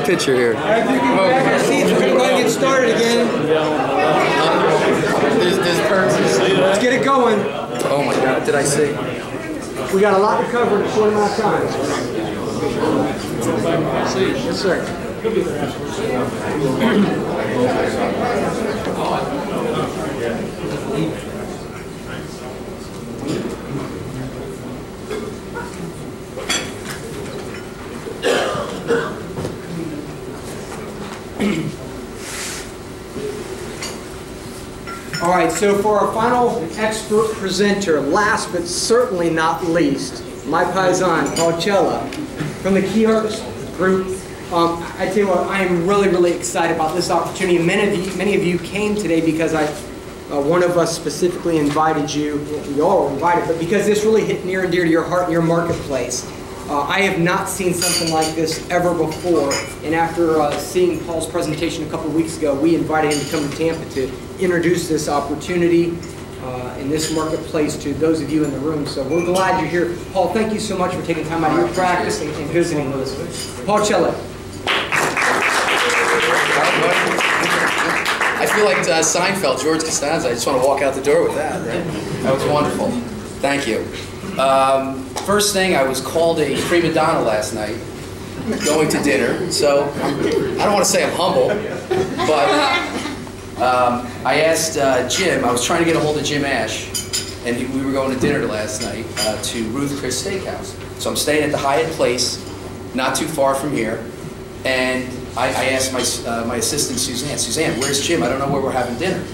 picture here. We're going to get started again. There's perks. Let's get it going. Oh my God, did I see? We got a lot to cover in a short amount of time. Yes, sir. All right, so for our final expert presenter, last but certainly not least, my paisan, Paulcella, from the KeyArx group. I tell you what, I am really excited about this opportunity. Many of you came today because one of us specifically invited you. We all were invited, but because this really hit near and dear to your heart and your marketplace. I have not seen something like this ever before, and after seeing Paul's presentation a couple of weeks ago, we invited him to come to Tampa to introduce this opportunity in this marketplace to those of you in the room. So we're glad you're here. Paul, thank you so much for taking time out of your practice and visiting with us. Paulcella. I feel like Seinfeld, George Costanza. I just want to walk out the door with that. Right? That was wonderful. Thank you. First thing, I was called a prima donna last night, going to dinner. So I don't want to say I'm humble, but I asked Jim. I was trying to get a hold of Jim Ash, and we were going to dinner last night to Ruth Chris Steakhouse. So I'm staying at the Hyatt Place, not too far from here, and I asked my assistant Suzanne, where's Jim? I don't know where we're having dinner.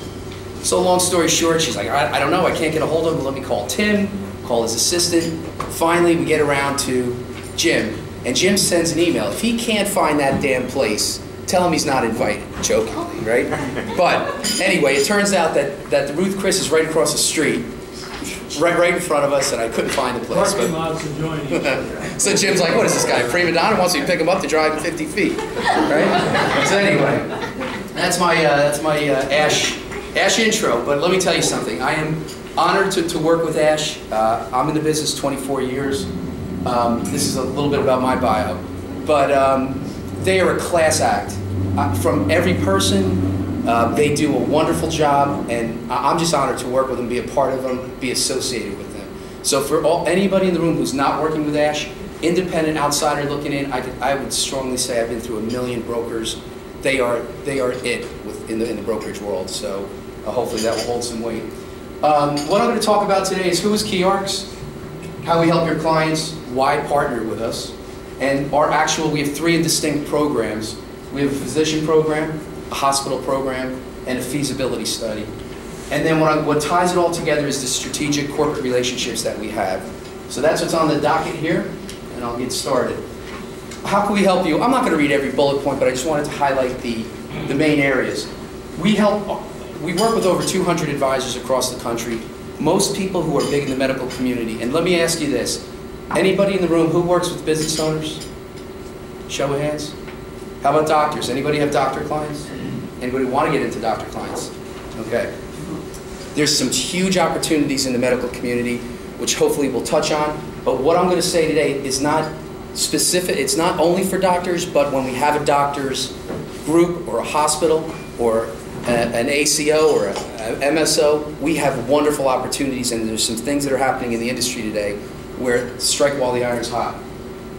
So long story short, she's like, I don't know, I can't get a hold of him. Let me call Tim, call his assistant. Finally, we get around to Jim, and Jim sends an email. If he can't find that damn place, tell him he's not invited, jokingly, right? But anyway, it turns out that the Ruth Chris is right across the street, right in front of us, and I couldn't find the place. But so Jim's like, what is this guy, a prima donna? Wants me to pick him up to drive 50 feet, right? So anyway, that's my Ash intro. But let me tell you something. I am honored to work with Ash. I'm in the business 24 years. This is a little bit about my bio, but they are a class act. From every person, they do a wonderful job, and I'm just honored to work with them, be a part of them, be associated with them. So for anybody in the room who's not working with Ash, independent outsider looking in, I would strongly say I've been through a million brokers. They are it in the brokerage world. So hopefully that will hold some weight. What I'm going to talk about today is who is KeyArx, how we help your clients, why partner with us, and we have three distinct programs. We have a physician program, a hospital program, and a feasibility study. And then what ties it all together is the strategic corporate relationships that we have. So that's what's on the docket here, and I'll get started. How can we help you? I'm not going to read every bullet point, but I just wanted to highlight the main areas. We work with over 200 advisors across the country, most people who are big in the medical community. And let me ask you this. Anybody in the room who works with business owners? Show of hands. How about doctors? Anybody have doctor clients? Anybody want to get into doctor clients? Okay. There's some huge opportunities in the medical community, which hopefully we'll touch on. But what I'm going to say today is not specific. It's not only for doctors, but when we have a doctor's group or a hospital or an ACO or an MSO, we have wonderful opportunities, and there's some things that are happening in the industry today where strike while the iron's hot.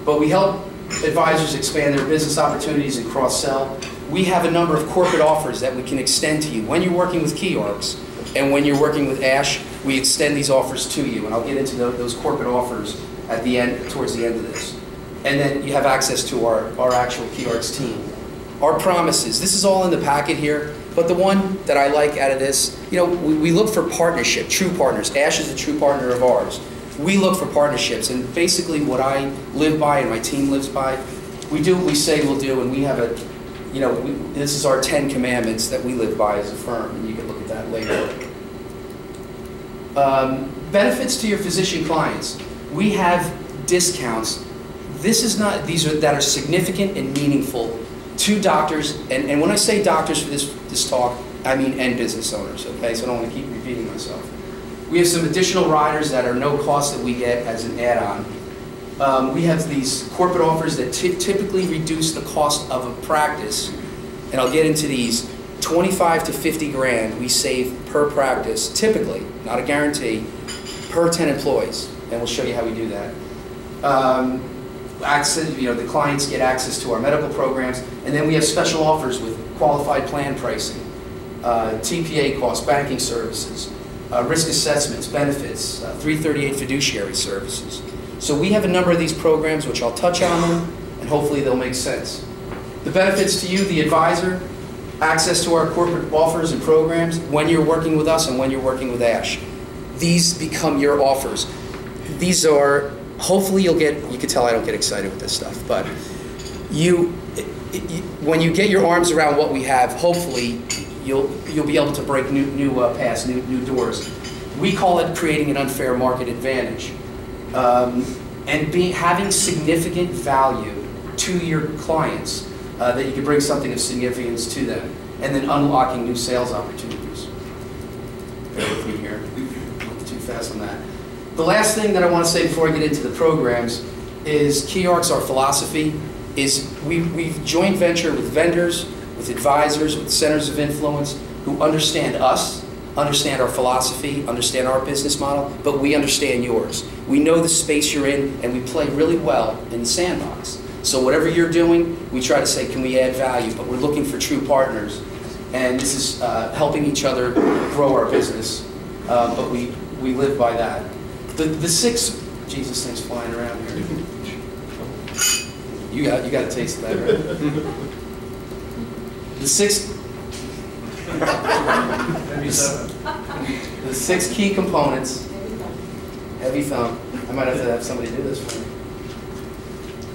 But we help advisors expand their business opportunities and cross-sell. We have a number of corporate offers that we can extend to you. When you're working with KeyArx and when you're working with Ash, we extend these offers to you, and I'll get into those corporate offers at the end, towards the end of this. And then you have access to our actual KeyArx team. Our promises, this is all in the packet here, but the one that I like out of this, we look for partnership, true partners. Ash is a true partner of ours. We look for partnerships, and basically what I live by and my team lives by, we do what we say we'll do, and we have this is our 10 commandments that we live by as a firm, and you can look at that later. Benefits to your physician clients. We have discounts. That are significant and meaningful to doctors, and when I say doctors for this talk, I mean and business owners, okay? So I don't want to keep repeating myself. We have some additional riders that are no cost that we get as an add-on. We have these corporate offers that typically reduce the cost of a practice, and I'll get into these. 25 to 50 grand we save per practice, typically, not a guarantee, per 10 employees, and we'll show you how we do that. The clients get access to our medical programs, and then we have special offers with qualified plan pricing, TPA costs, banking services, risk assessments, benefits, 338 fiduciary services. So we have a number of these programs which I'll touch on them, and hopefully they'll make sense. The benefits to you, the advisor, access to our corporate offers and programs when you're working with us and when you're working with Ash. These become your offers. These are, hopefully you can tell I don't get excited with this stuff, but when you get your arms around what we have, hopefully you'll be able to break new paths, new doors. We call it creating an unfair market advantage. And having significant value to your clients, that you can bring something of significance to them, and then unlocking new sales opportunities. Bear with me here, not too fast on that. The last thing that I want to say before I get into the programs is KeyArx, our philosophy, is we've joint venture with vendors, with advisors, with centers of influence who understand us, understand our philosophy, understand our business model, but we understand yours. We know the space you're in, and we play really well in the sandbox. So whatever you're doing, we try to say, can we add value? But we're looking for true partners. And this is helping each other grow our business. But we live by that. The six, Jesus, thing's flying around here. You got a taste of that, right? The six key components. Heavy thumb. I might have to have somebody do this for me.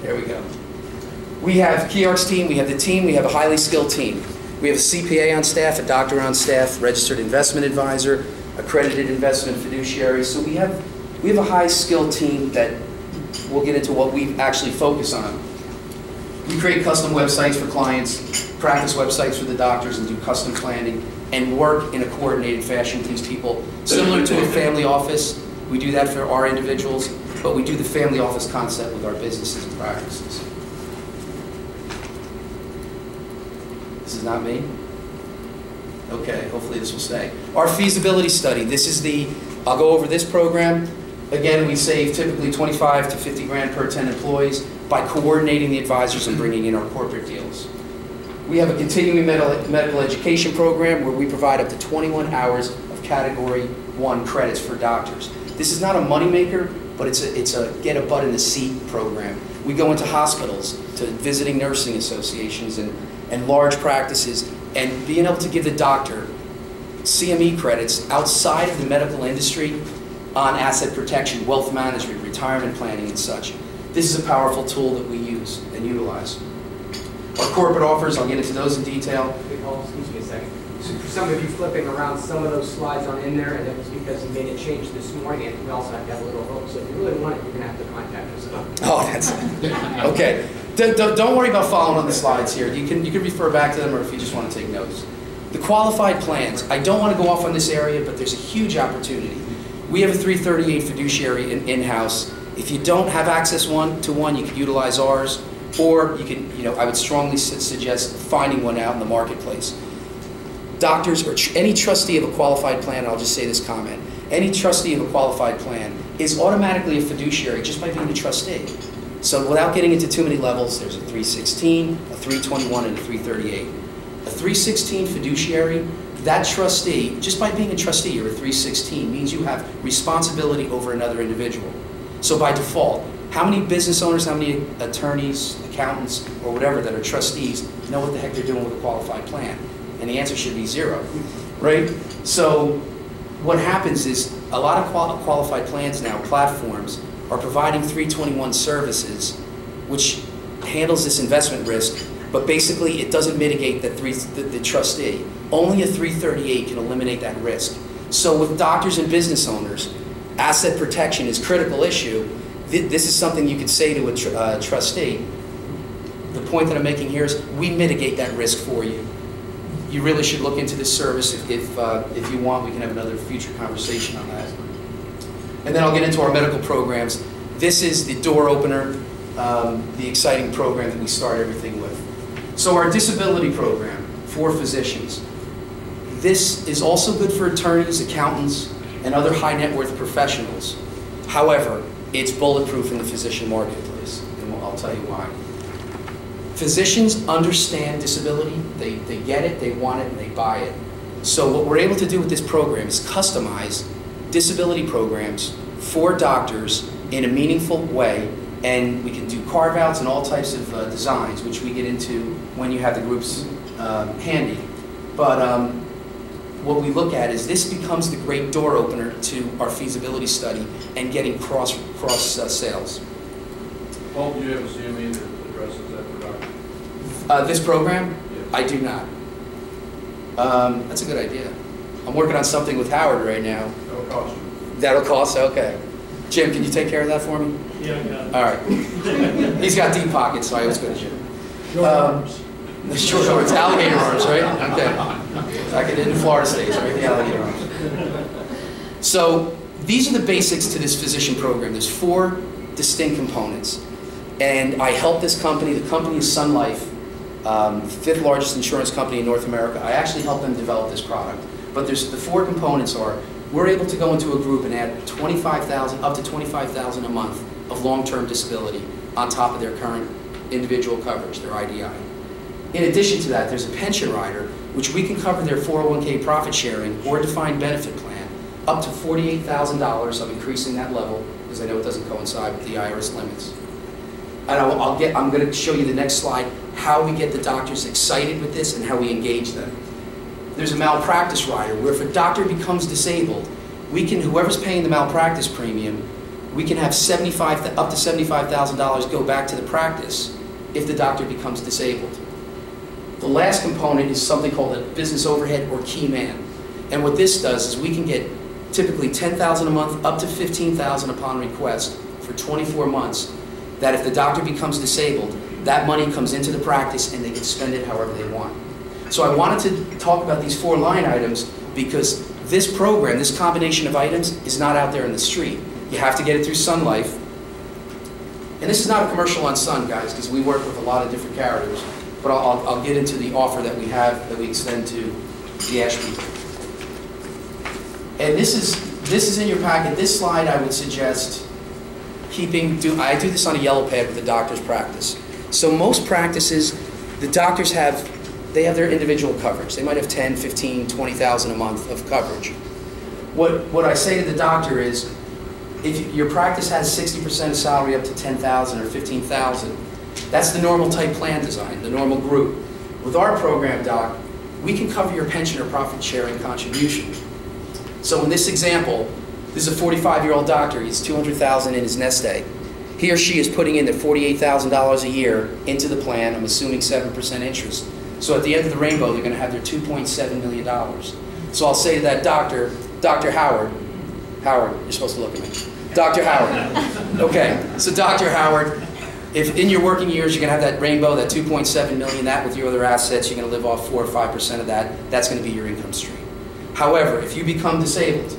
There we go. We have KeyArx team, we have the team, we have a highly skilled team. We have a CPA on staff, a doctor on staff, registered investment advisor, accredited investment fiduciary. So we have a high skilled team that we'll get into what we actually focus on. We create custom websites for clients, practice websites for the doctors, and do custom planning and work in a coordinated fashion with these people. Similar to a family office, we do that for our individuals, but we do the family office concept with our businesses and practices. This is not me? Okay, hopefully this will stay. Our feasibility study, I'll go over this program. Again, we save typically 25 to 50 grand per 10 employees by coordinating the advisors and bringing in our corporate deals. We have a continuing medical education program where we provide up to 21 hours of Category 1 credits for doctors. This is not a moneymaker, but it's a get a butt in the seat program. We go into hospitals, to visiting nursing associations and large practices, and being able to give the doctor CME credits outside of the medical industry on asset protection, wealth management, retirement planning, and such. This is a powerful tool that we use and utilize. Our corporate offers, I'll get into those in detail. Excuse me a second. So for some of you flipping around, some of those slides aren't in there, and that was because he made a change this morning, and we also have to have a little hope. So if you really want it, you're going to have to contact us. Oh, that's it. Okay. Don't worry about following on the slides here. You can refer back to them, or if you just want to take notes. The qualified plans. I don't want to go off on this area, but there's a huge opportunity. We have a 338 fiduciary in-house. If you don't have access to one, you can utilize ours, or you can, I would strongly suggest finding one out in the marketplace. Doctors or any trustee of a qualified plan, and I'll just say this comment, any trustee of a qualified plan is automatically a fiduciary just by being a trustee. So without getting into too many levels, there's a 316, a 321, and a 338. A 316 fiduciary, that trustee, just by being a trustee, you're a 316, means you have responsibility over another individual. So by default, how many business owners, how many attorneys, accountants, or whatever that are trustees know what the heck they're doing with a qualified plan? And the answer should be 0, right? So what happens is a lot of qualified plans now, platforms, are providing 321 services, which handles this investment risk, but basically it doesn't mitigate the trustee. Only a 338 can eliminate that risk. So with doctors and business owners, asset protection is a critical issue. This is something you could say to a trustee. The point that I'm making here is we mitigate that risk for you. You really should look into this service. If you want, we can have another future conversation on that. And then I'll get into our medical programs. this is the door opener, the exciting program that we start everything with. So our disability program for physicians. This is also good for attorneys, accountants, and other high net worth professionals. However, it's bulletproof in the physician marketplace, and I'll tell you why. Physicians understand disability, they get it, they want it, and they buy it. So what we're able to do with this program is customize disability programs for doctors in a meaningful way, and we can do carve-outs and all types of designs, which we get into when you have the groups handy. But what we look at is this becomes the great door opener to our feasibility study and getting cross sales. Paul, do you have a CME that addresses that for doctors? This program? Yes. I do not. That's a good idea. I'm working on something with Howard right now. That'll cost you. That'll cost? Okay. Jim, can you take care of that for me? Yeah, I got it. All right. He's got deep pockets, so I always go to Jim. Short arms. The short arms, alligator arms, right? Okay. Like it in Florida states, right? The alligator arms. So these are the basics to this physician program. There's 4 distinct components. And I help this company. The company is Sun Life, 5th largest insurance company in North America. I actually help them develop this product. But there's the 4 components are, we're able to go into a group and add $25,000, up to $25,000 a month of long-term disability on top of their current individual coverage, their IDI. In addition to that, there's a pension rider, which we can cover their 401k profit sharing or defined benefit plan up to $48,000. I'm increasing that level because I know it doesn't coincide with the IRS limits. And I'm going to show you the next slide how we get the doctors excited with this and how we engage them. There's a malpractice rider where if a doctor becomes disabled, we can, whoever's paying the malpractice premium, we can have up to $75,000 go back to the practice if the doctor becomes disabled. The last component is something called a business overhead or key man. And what this does is we can get typically $10,000 a month up to $15,000 upon request for 24 months, that if the doctor becomes disabled, that money comes into the practice and they can spend it however they want. So I wanted to talk about these 4 line items because this program, this combination of items, is not out there in the street. You have to get it through Sun Life. And this is not a commercial on Sun, guys, because we work with a lot of different carriers. But I'll get into the offer that we have, that we extend to the Ash people. And this is in your packet. This slide I would suggest I do this on a yellow pad with the doctor's practice. So most practices, the doctors have their individual coverage. They might have 10, 15, 20,000 a month of coverage. What I say to the doctor is, if your practice has 60% of salary up to 10,000 or 15,000, that's the normal type plan design, the normal group. With our program, doc, we can cover your pension or profit sharing contribution. So in this example, this is a 45-year-old doctor. He's $200,000 in his nest egg. He or she is putting in their $48,000 a year into the plan. I'm assuming 7% interest. So at the end of the rainbow, they're going to have their $2.7 million. So I'll say to that doctor, Dr. Howard, you're supposed to look at me. Dr. Howard. Okay, so Dr. Howard, if in your working years you're going to have that rainbow, that $2.7 million, that with your other assets, you're going to live off 4 or 5% of that, that's going to be your income stream. However, if you become disabled,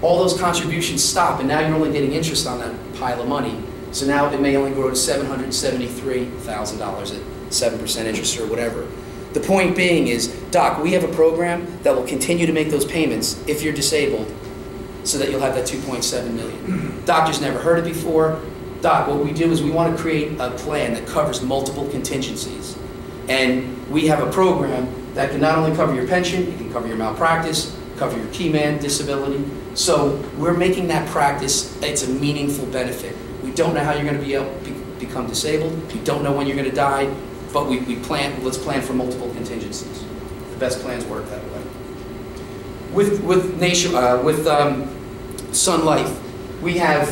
all those contributions stop, and now you're only getting interest on that pile of money. So now it may only grow to $773,000 at 7% interest or whatever. The point being is, Doc, we have a program that will continue to make those payments if you're disabled so that you'll have that $2.7 million. Doctor's never heard it before. Doc, what we do is we want to create a plan that covers multiple contingencies. And we have a program that can not only cover your pension, it can cover your malpractice, cover your key man disability. So we're making that practice, it's a meaningful benefit. We don't know how you're going to be able to become disabled. We don't know when you're going to die, but let's plan for multiple contingencies. The best plans work that way. With Sun Life, we have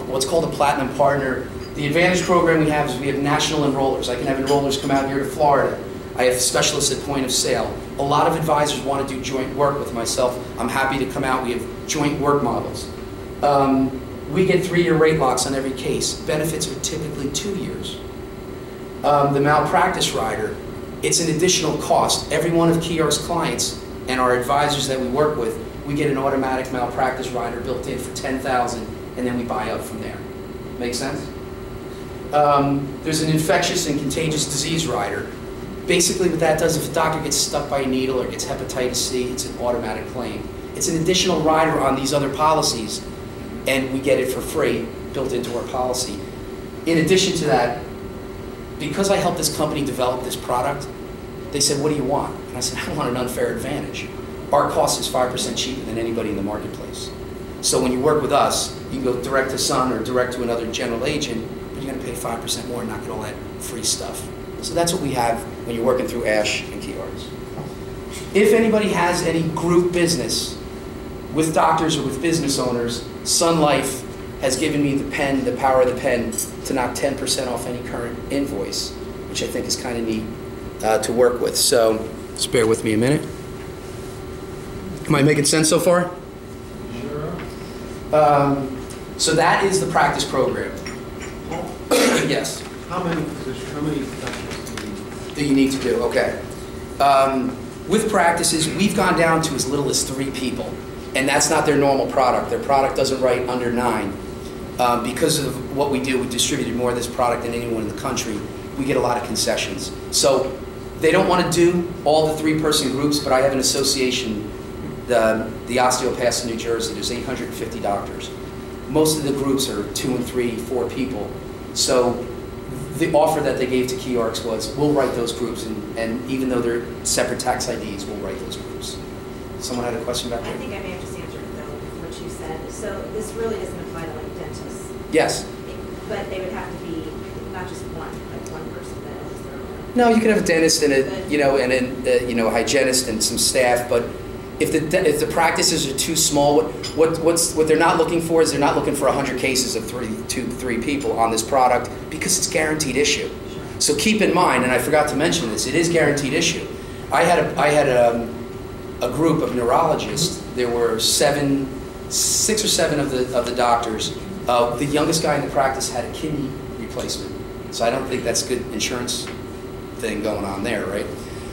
what's called a platinum partner. The advantage program we have is we have national enrollers. I can have enrollers come out here to Florida. I have specialists at point of sale. A lot of advisors want to do joint work with myself. I'm happy to come out. We have joint work models. We get 3-year rate locks on every case. Benefits are typically 2 years. The malpractice rider, it's an additional cost. Every one of KeyArx clients and our advisors that we work with, we get an automatic malpractice rider built in for $10,000 and then we buy up from there. Make sense? There's an infectious and contagious disease rider. Basically what that does, if a doctor gets stuck by a needle or gets hepatitis C, it's an automatic claim. It's an additional rider on these other policies, and we get it for free, built into our policy. In addition to that, because I helped this company develop this product, they said, what do you want? And I said, I want an unfair advantage. Our cost is 5% cheaper than anybody in the marketplace. So when you work with us, you can go direct to Sun or direct to another general agent, but you're going to pay 5% more and not get all that free stuff. So that's what we have when you're working through Ash and KeyArx. If anybody has any group business with doctors or with business owners, Sun Life has given me the pen, the power of the pen, to knock 10% off any current invoice, which I think is kind of neat to work with. So just bear with me a minute. Am I making sense so far? Sure. So that is the practice program. Yes. How many positions, how many professionals That you need to do, okay. With practices, we've gone down to as little as 3 people, and that's not their normal product. Their product doesn't write under 9. Because of what we do, we distributed more of this product than anyone in the country. We get a lot of concessions. So they don't want to do all the 3-person groups, but I have an association, the Osteopaths in New Jersey. There's 850 doctors. Most of the groups are 2 and 3, 4 people. So the offer that they gave to KeyArx was, we'll write those groups, and even though they're separate tax IDs, we'll write those groups. Someone had a question back there? I think I may have just answered it though, with what you said. So this really doesn't apply to like dentists. Yes. But they would have to be not just one, like one person that owns their own. No, you can have a dentist and a hygienist and some staff, but if the practices are too small, what they're not looking for is they're not looking for 100 cases of 3 people on this product, because it's guaranteed issue. So keep in mind, and I forgot to mention this, it is guaranteed issue. I had a group of neurologists. There were 6 or 7 of the doctors. The youngest guy in the practice had a kidney replacement, so I don't think that's good insurance thing going on there, right?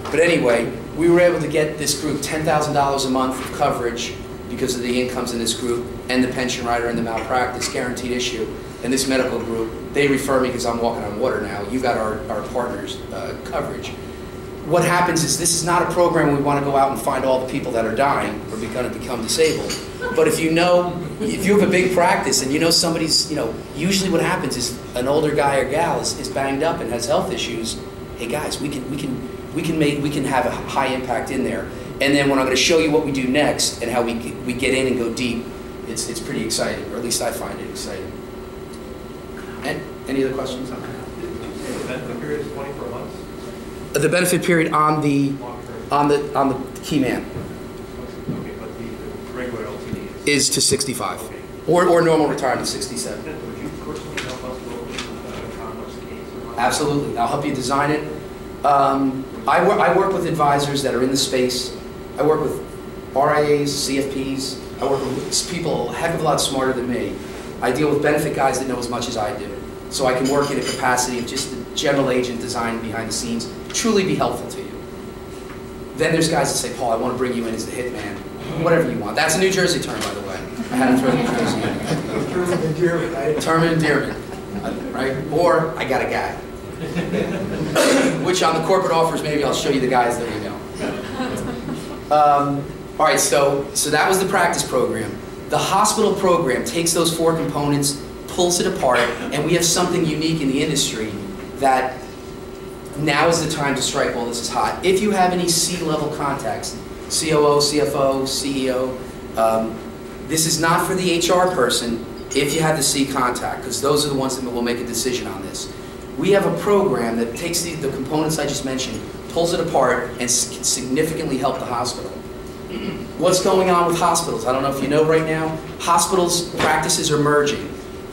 But anyway, we were able to get this group $10,000 a month of coverage because of the incomes in this group and the pension rider and the malpractice guaranteed issue. And this medical group, they refer me because I'm walking on water now. You got our partners' coverage. What happens is this is not a program where we want to go out and find all the people that are dying or going to become disabled. But if you have a big practice and you know somebody's, usually what happens is an older guy or gal is banged up and has health issues. Hey guys, we can have a high impact in there. And then when I'm going to show you what we do next and how we get in and go deep, it's pretty exciting, or at least I find it exciting. And any other questions on that? The benefit period is 24 months? The benefit period on the key man Okay, but the regular LTD is to 65, okay. or normal retirement 67. Would you personally help us with Congress case? Absolutely, I'll help you design it. I work with advisors that are in the space. I work with RIAs, CFPs. I work with people a heck of a lot smarter than me. I deal with benefit guys that know as much as I do. So I can work in a capacity of just a general agent design behind the scenes, truly be helpful to you. Then there's guys that say, Paul, I want to bring you in as the hitman. Whatever you want. That's a New Jersey term, by the way. I had to throw New Jersey in. Term of endearment, right? Term of endearment, right? Or I got a guy. Which on the corporate offers, maybe I'll show you the guys that we know. All right, so that was the practice program. The hospital program takes those 4 components, pulls it apart, and we have something unique in the industry that now is the time to strike while this is hot. If you have any C-level contacts, COO, CFO, CEO, this is not for the HR person if you have the C contact, because those are the ones that will make a decision on this. We have a program that takes the components I just mentioned, pulls it apart, and can significantly help the hospital. What's going on with hospitals? I don't know if you know right now. Hospitals' practices are merging.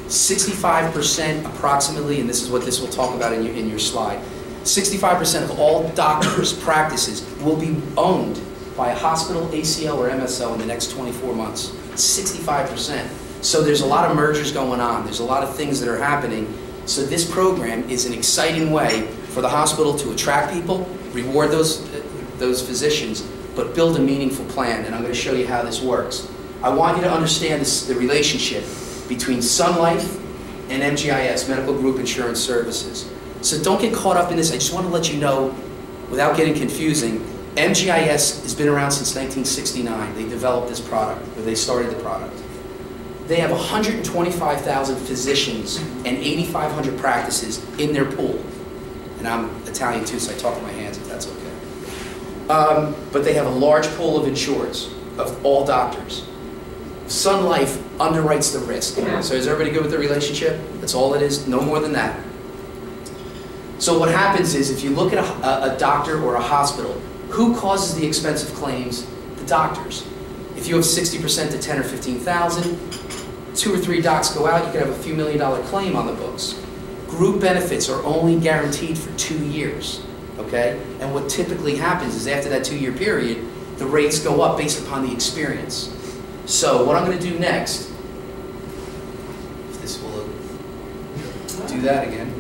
65% approximately, and this is what this will talk about in your slide, 65% of all doctors' practices will be owned by a hospital, ACO, or MSO in the next 24 months. 65%. So there's a lot of mergers going on. There's a lot of things that are happening. So this program is an exciting way for the hospital to attract people, reward those physicians, but build a meaningful plan. And I'm going to show you how this works. I want you to understand the relationship. between Sun Life and MGIS, Medical Group Insurance Services. So don't get caught up in this. I just want to let you know, without getting confusing, MGIS has been around since 1969. They developed this product, or they started the product. They have 125,000 physicians and 8,500 practices in their pool. And I'm Italian too, so I talk with my hands if that's okay. But they have a large pool of insureds, of all doctors. Sun Life underwrites the risk. So is everybody good with the relationship? That's all it is, no more than that. So what happens is, if you look at a doctor or a hospital, who causes the expensive claims? The doctors. If you have 60% to 10 or 15,000, 2 or 3 docs go out, you could have a few $1 million claim on the books. Group benefits are only guaranteed for 2 years, okay? And what typically happens is, after that 2-year period, the rates go up based upon the experience. So what I'm going to do next, if this will do that again.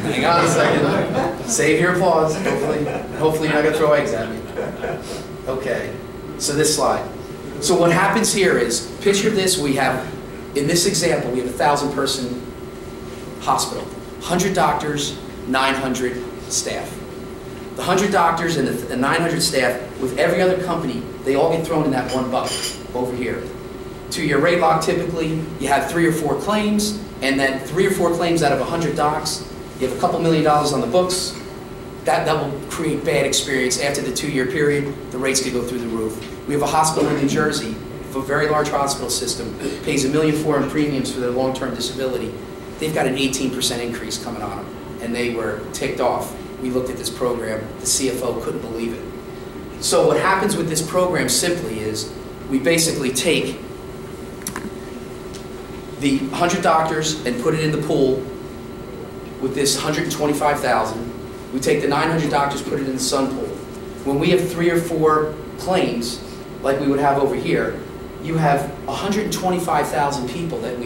Hang on a second. Save your applause. Hopefully you're not going to throw eggs at me. Okay, so this slide. So what happens here is, picture this, we have, in this example, we have a 1,000-person hospital. 100 doctors, 900 staff. The 100 doctors and the 900 staff, with every other company, they all get thrown in that one bucket over here. 2-year rate lock, typically, you have 3 or 4 claims, and then 3 or 4 claims out of 100 docs, you have a couple $1 million on the books. That will create bad experience. After the 2-year period, the rates could go through the roof. We have a hospital in New Jersey, a very large hospital system, pays $1.4 million in premiums for their long-term disability. They've got an 18% increase coming on them, and they were ticked off. We looked at this program, the CFO couldn't believe it. So what happens with this program simply is, we basically take the 100 doctors and put it in the pool with this 125,000. We take the 900 doctors, put it in the Sun pool. When we have 3 or 4 claims, like we would have over here, you have 125,000 people that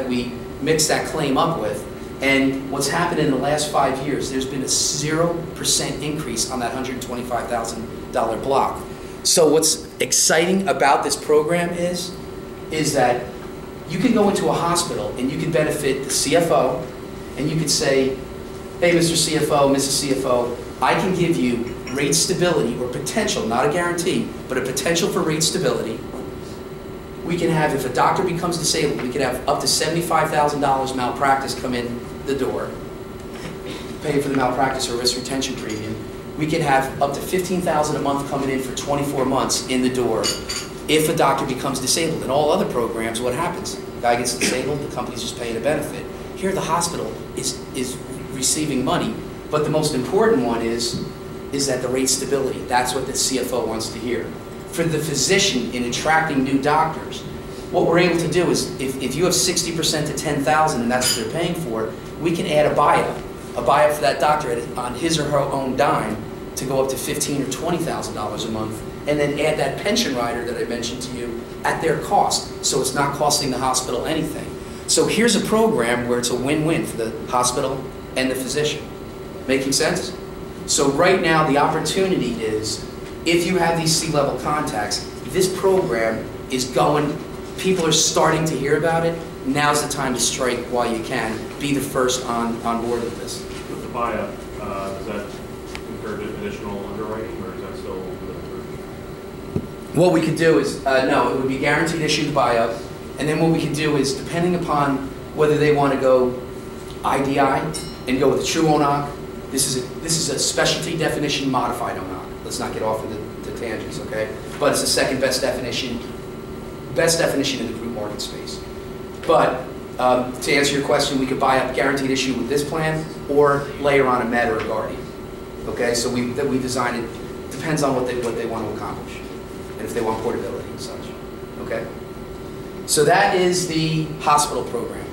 we mix that claim up with. And what's happened in the last 5 years, there's been a 0% increase on that $125,000 block. So what's exciting about this program is that you can go into a hospital and you can benefit the CFO, and you could say, hey, Mr. CFO, Mrs. CFO, I can give you rate stability, or potential, not a guarantee, but a potential for rate stability. We can have, if a doctor becomes disabled, we can have up to $75,000 malpractice come in the door, pay for the malpractice or risk retention premium. We can have up to $15,000 a month coming in for 24 months in the door if a doctor becomes disabled. In all other programs, what happens? The guy gets disabled, the company's just paying a benefit. Here, the hospital is receiving money, but the most important one is that the rate stability. That's what the CFO wants to hear. For the physician in attracting new doctors, what we're able to do is, if you have 60% to 10,000 and that's what they're paying for, we can add a buy-up for that doctor on his or her own dime to go up to $15,000 or $20,000 a month, and then add that pension rider that I mentioned to you at their cost, so it's not costing the hospital anything. So here's a program where it's a win-win for the hospital and the physician. Making sense? So right now, the opportunity is, if you have these C-level contacts, this program is going, people are starting to hear about it. Now's the time to strike while you can. Be the first on board with this. With the buy-up, does that incur additional underwriting, or is that still What we could do is, no, it would be guaranteed issue the buy-up. And then what we could do is, depending upon whether they want to go IDI and go with a true ONOC, this is a specialty definition modified ONOC. Let's not get off into the tangents, okay? But it's the second best definition in the group market space. But to answer your question, we could buy up guaranteed issue with this plan, or layer on a Med or a Guardian. Okay, so we design it, depends on what they want to accomplish, and if they want portability and such. Okay? So that is the hospital program.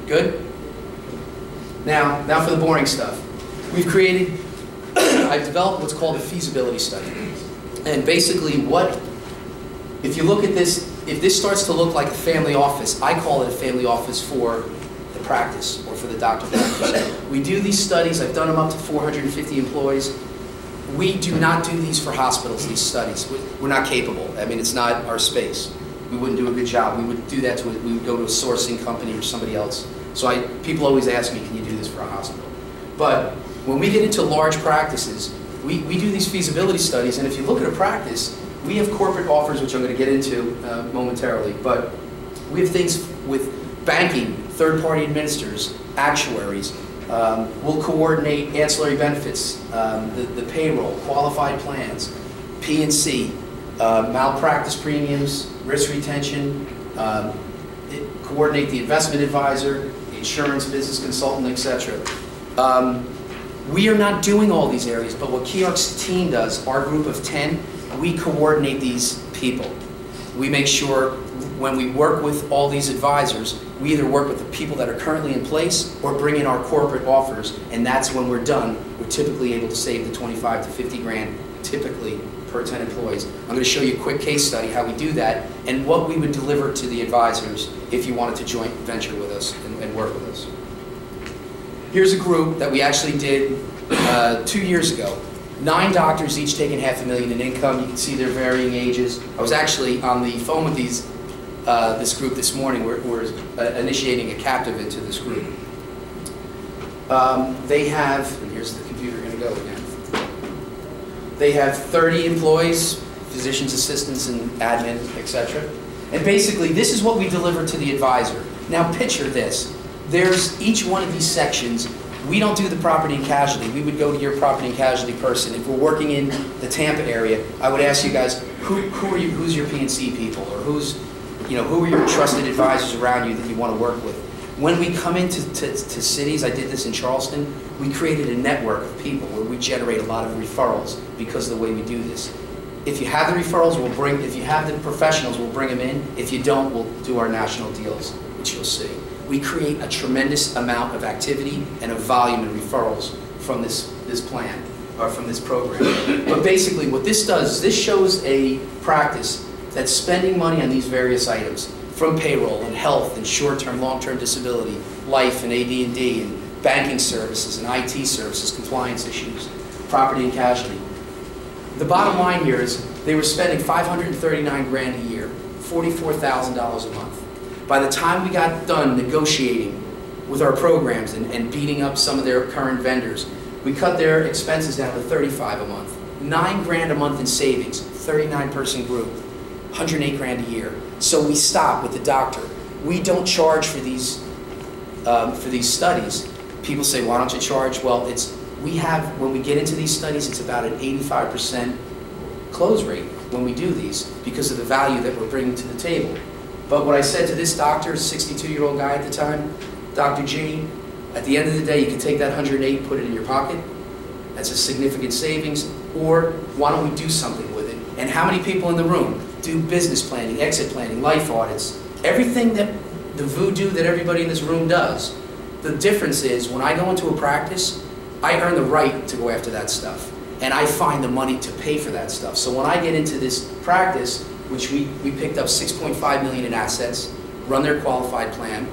Good? Now for the boring stuff. We've created, I've developed what's called a feasibility study. And basically if you look at this, if this starts to look like a family office, I call it a family office for the practice, or for the doctor practice. We do these studies, I've done them up to 450 employees. We do not do these for hospitals, these studies. We're not capable. I mean, it's not our space. we wouldn't do a good job. We would do that we would go to a sourcing company or somebody else. So people always ask me, can you do this for a hospital? But when we get into large practices, we do these feasibility studies, and if you look at a practice, we have corporate offers, which I'm going to get into momentarily, but we have things with banking, third-party administrators, actuaries. We'll coordinate ancillary benefits, the payroll, qualified plans, P&C, malpractice premiums, risk retention, coordinate the investment advisor, the insurance business consultant, etc. We are not doing all these areas, but what KeyArx's team does, our group of 10, we coordinate these people. We make sure when we work with all these advisors, we either work with the people that are currently in place or bring in our corporate offers, and that's when we're done. We're typically able to save the 25 to 50 grand, typically per 10 employees. I'm going to show you a quick case study how we do that and what we would deliver to the advisors if you wanted to joint venture with us and work with us. Here's a group that we actually did 2 years ago. 9 doctors, each taking $500,000 in income. You can see their varying ages. I was actually on the phone with this group this morning. We're initiating a captive into this group. They have, and here's the computer going to go again. They have 30 employees, physicians, assistants, and admin, etc. And basically, this is what we deliver to the advisor. Now picture this. There's each one of these sections. We don't do the property and casualty. We would go to your property and casualty person. If we're working in the Tampa area, I would ask you guys, who are you? Who's your P&C people, or who are your trusted advisors around you that you want to work with? When we come into cities, I did this in Charleston. We created a network of people where we generate a lot of referrals because of the way we do this. If you have the referrals, we'll bring. If you have the professionals, we'll bring them in. If you don't, we'll do our national deals, which you'll see. We create a tremendous amount of activity and a volume in referrals from this plan, or from this program. But basically what this does, this shows a practice that's spending money on these various items, from payroll and health and short-term, long-term disability, life and AD&D and banking services and IT services, compliance issues, property and casualty. The bottom line here is they were spending $539 grand a year, $44,000 a month. By the time we got done negotiating with our programs and beating up some of their current vendors, we cut their expenses down to $35 a month. $9 grand a month in savings, 39-person group, 108 grand a year. So we stop with the doctor. We don't charge for these studies. People say, why don't you charge? Well, when we get into these studies, it's about an 85% close rate when we do these because of the value that we're bringing to the table. But what I said to this doctor, 62-year-old guy at the time, Dr. G, at the end of the day, you can take that 108, put it in your pocket. That's a significant savings. Or why don't we do something with it? And how many people in the room do business planning, exit planning, life audits, everything that the voodoo that everybody in this room does? The difference is when I go into a practice, I earn the right to go after that stuff. And I find the money to pay for that stuff. So when I get into this practice, which we picked up $6.5 million in assets, run their qualified plan.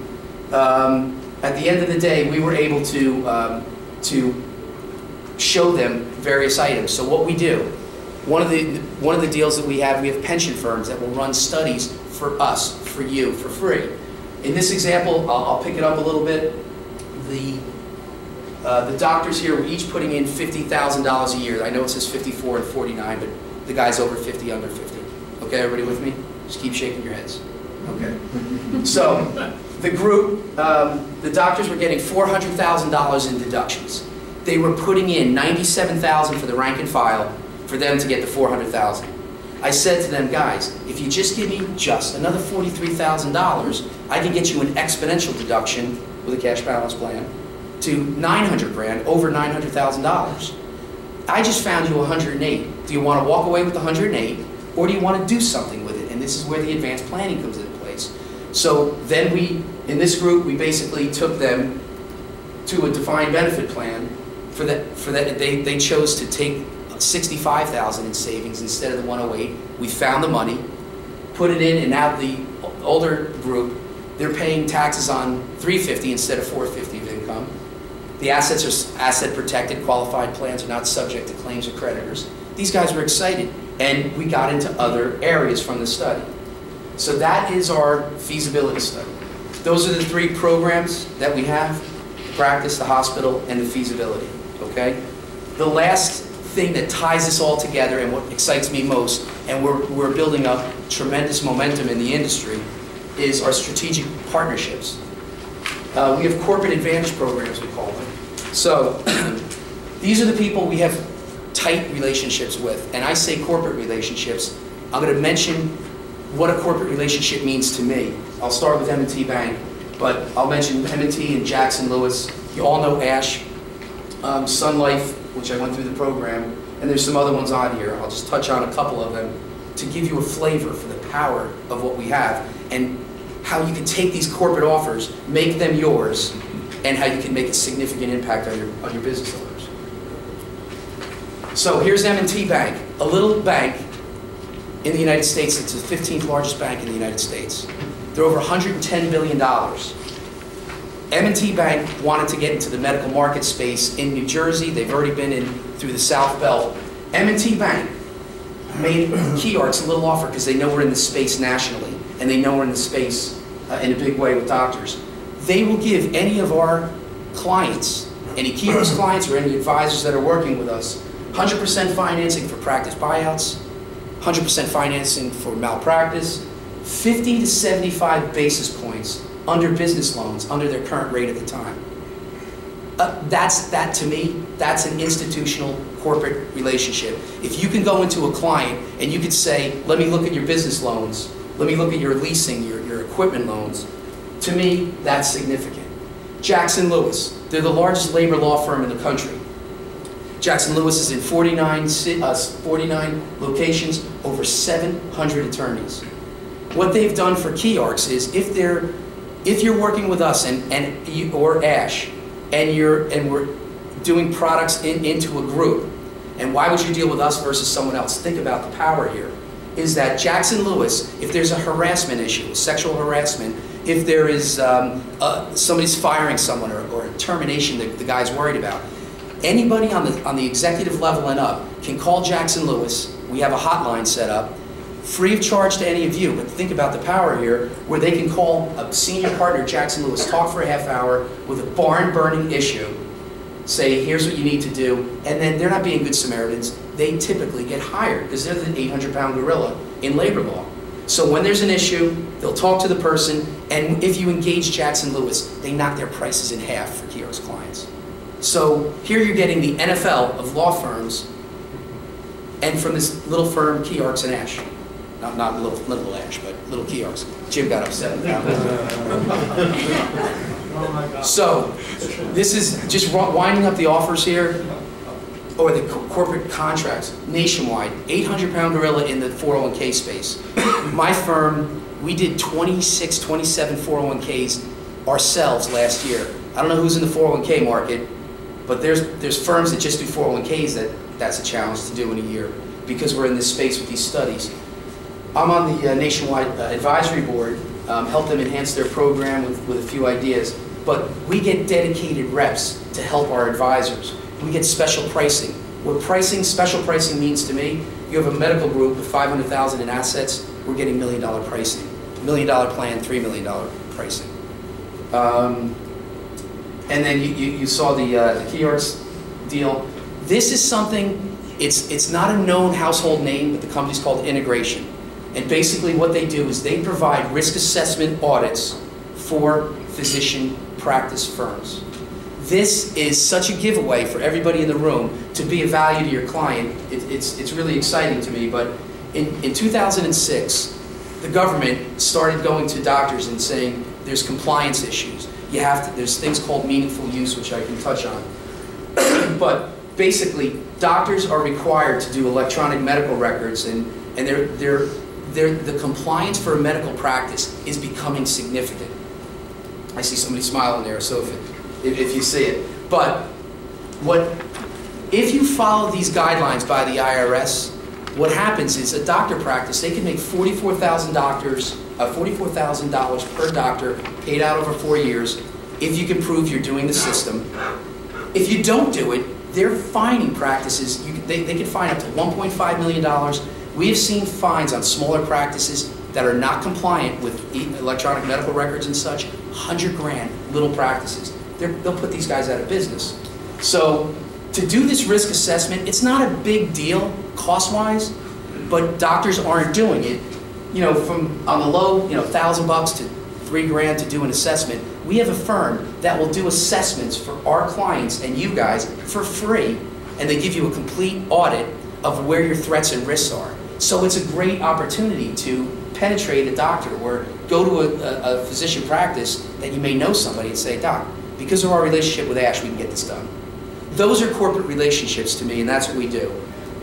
At the end of the day, we were able to show them various items. So what we do, one of the deals that we have pension firms that will run studies for us, for you, for free. In this example, I'll pick it up a little bit. The doctors here were each putting in $50,000 a year. I know it says 54 and 49, but the guy's over 50, under 50. Okay, everybody with me? Just keep shaking your heads. Okay. So, the group, the doctors were getting $400,000 in deductions. They were putting in $97,000 for the rank and file for them to get the $400,000. I said to them, guys, if you just give me just another $43,000, I can get you an exponential deduction with a cash balance plan to 900 grand, over $900,000. I just found you 108. Do you want to walk away with the 108? Or do you want to do something with it? And this is where the advanced planning comes into place. So then in this group, we basically took them to a defined benefit plan. For that, they chose to take $65,000 in savings instead of the 108. We found the money, put it in, and now the older group, they're paying taxes on $350 instead of $450 of income. The assets are asset protected, qualified plans are not subject to claims of creditors. These guys were excited. And we got into other areas from the study. So that is our feasibility study. Those are the 3 programs that we have: the practice, the hospital, and the feasibility, okay? The last thing that ties this all together, and what excites me most, and we're building up tremendous momentum in the industry, is our strategic partnerships. We have corporate advantage programs, we call them. So these are the people we have tight relationships with. And I say corporate relationships. I'm going to mention what a corporate relationship means to me. I'll start with M&T Bank, but I'll mention M&T and Jackson Lewis. You all know Ash, Sun Life, which I went through the program, and there's some other ones on here. I'll just touch on a couple of them to give you a flavor for the power of what we have and how you can take these corporate offers, make them yours, and how you can make a significant impact on your business owners. So here's M&T Bank, a little bank in the United States. It's the 15th largest bank in the United States. They're over $110 billion. M&T Bank wanted to get into the medical market space in New Jersey. They've already been in through the South Belt. M&T Bank made KeyArx a little offer because they know we're in the space nationally, and they know we're in the space in a big way with doctors. They will give any of our clients, any KeyArx clients or any advisors that are working with us, 100% financing for practice buyouts, 100% financing for malpractice, 50 to 75 basis points under business loans, under their current rate at the time. That to me, that's an institutional corporate relationship. If you can go into a client and you could say, let me look at your business loans, let me look at your leasing, your equipment loans, to me, that's significant. Jackson Lewis, they're the largest labor law firm in the country. Jackson Lewis is in 49 locations, over 700 attorneys. What they've done for KeyArx is, if you're working with us or Ash, and we're doing products into a group, and why would you deal with us versus someone else? Think about the power here. Is that Jackson Lewis, if there's a harassment issue, sexual harassment, if there is somebody's firing someone or a termination that the guy's worried about, anybody on the executive level and up can call Jackson Lewis. We have a hotline set up, free of charge to any of you, but think about the power here, where they can call a senior partner, Jackson Lewis, talk for a half hour with a barn-burning issue, say, here's what you need to do, and then they're not being good Samaritans. They typically get hired because they're the 800-pound gorilla in labor law. So when there's an issue, they'll talk to the person, and if you engage Jackson Lewis, they knock their prices in half for KeyArx clients. So here you're getting the NFL of law firms, and from this little firm, KeyArx and Ash. Not little Ash, but little KeyArx. Jim got upset about that. So this is just winding up the offers here, or the corporate contracts, nationwide, 800-pound gorilla in the 401k space. My firm, we did 26, 27 401ks ourselves last year. I don't know who's in the 401k market, but there's firms that just do 401ks that's a challenge to do in a year because we're in this space with these studies. I'm on the nationwide advisory board, help them enhance their program with a few ideas, but we get dedicated reps to help our advisors. We get special pricing. What special pricing means to me, you have a medical group with $500,000 in assets, we're getting $1 million pricing. $1 million plan, $3 million pricing. And then you saw the KeyArx deal. This is something, it's not a known household name, but the company's called Integration. And basically what they do is they provide risk assessment audits for physician practice firms. This is such a giveaway for everybody in the room to be of value to your client. It's really exciting to me, but in 2006, the government started going to doctors and saying there's compliance issues. There's things called meaningful use, which I can touch on. But basically, doctors are required to do electronic medical records, and the compliance for a medical practice is becoming significant. I see somebody smiling there, so if you see it. But if you follow these guidelines by the IRS, what happens is a doctor practice, they can make $44,000 per doctor paid out over 4 years if you can prove you're doing the system. If you don't do it, they're fining practices. They can fine up to $1.5 million. We have seen fines on smaller practices that are not compliant with electronic medical records and such, 100 grand, little practices. They'll put these guys out of business. So to do this risk assessment, it's not a big deal cost-wise, but doctors aren't doing it. You know, from on the low, you know, $1,000 to $3 grand to do an assessment. We have a firm that will do assessments for our clients and you guys for free, and they give you a complete audit of where your threats and risks are. So it's a great opportunity to penetrate a doctor or go to a physician practice that you may know somebody and say, Doc, because of our relationship with Ash, we can get this done. Those are corporate relationships to me, and that's what we do.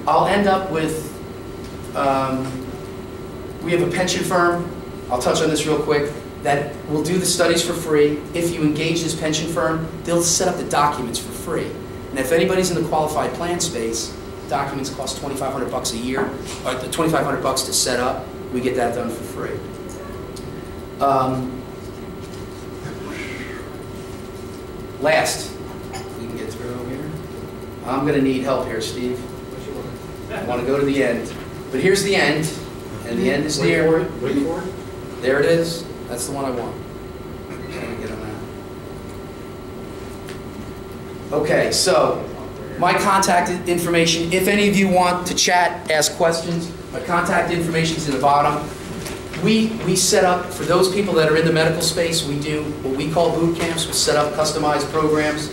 I'll end up with, we have a pension firm, I'll touch on this real quick, that will do the studies for free. If you engage this pension firm, they'll set up the documents for free. And if anybody's in the qualified plan space, documents cost $2,500 a year, or $2,500 to set up. We get that done for free. Last, we can get through here. I'm going to need help here, Steve. I want to go to the end, but here's the end, and the end is near. Wait for it. There it is. That's the one I want. Get on that. Okay, so my contact information, if any of you want to chat, ask questions, my contact information is in the bottom. We set up, for those people that are in the medical space, we do what we call boot camps. We set up customized programs.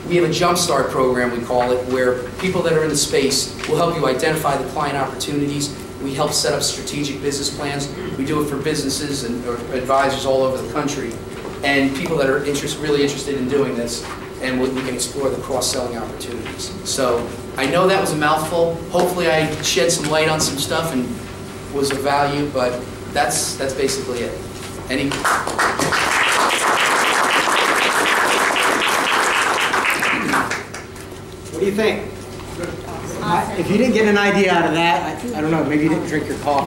We have a jumpstart program, we call it, where people that are in the space will help you identify the client opportunities. We help set up strategic business plans. We do it for businesses and or advisors all over the country, and people that are really interested in doing this, and we can explore the cross-selling opportunities. So I know that was a mouthful. Hopefully I shed some light on some stuff and was of value, but that's basically it. Any? What do you think? If you didn't get an idea out of that, I don't know, maybe you didn't drink your coffee.